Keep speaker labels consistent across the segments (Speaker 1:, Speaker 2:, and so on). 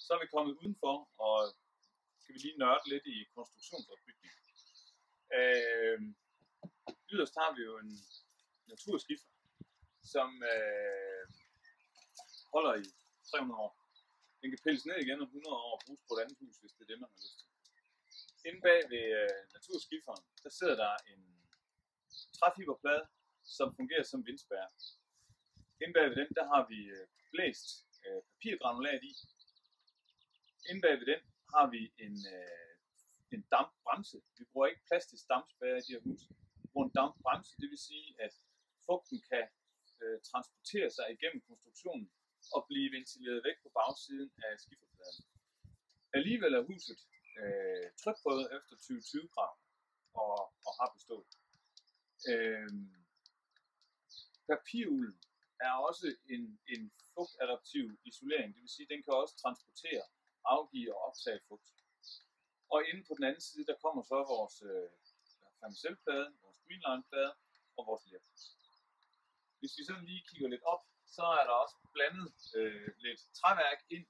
Speaker 1: Så er vi kommet udenfor, og skal vi lige nørde lidt i konstruktionsopbygning. Yderst har vi jo en naturskifter, som holder i 300 år. Den kan pilles ned igen om 100 år og bruges på et andet hus, hvis det er det, man har lyst til. Inde bag ved naturskifteren, der sidder der en træfiberplade, som fungerer som vindspærre. Inde bag ved den, der har vi blæst papirgranulat i. Inde bag ved den har vi en dampbremse. Vi bruger ikke plastisk dampspærre i de her hus. Vi bruger en dampbremse, det vil sige, at fugten kan transportere sig igennem konstruktionen og blive ventileret væk på bagsiden af skiferpladen. Alligevel er huset trykprøvet efter 2020-krav og har bestået. Papirulden er også en fugtadaptiv isolering, det vil sige, at den kan også transportere, afgive og optage fugt. Og inde på den anden side, der kommer så vores fermacellplade, vores greenline-plade og vores lerpris. Hvis vi sådan lige kigger lidt op, så er der også blandet lidt træværk ind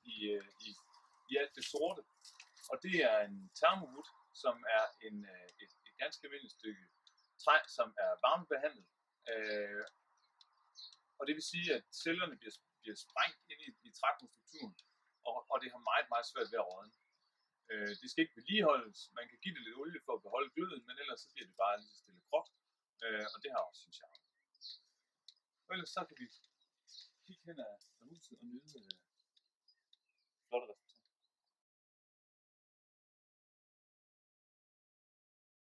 Speaker 1: i alt det sorte. Og det er en thermowood, som er et ganske almindeligt stykke træ, som er varmebehandlet. Og det vil sige, at cellerne bliver sprængt ind i trækonstrukturen, og det har meget, meget svært ved at rådne. Det skal ikke vedligeholdes. Man kan give det lidt olie for at beholde gløden, men ellers så bliver det bare lige så stille gråt. Og det har også sin charme. Og ellers så kan vi kigge hen ad huset og nyde flotte resultater.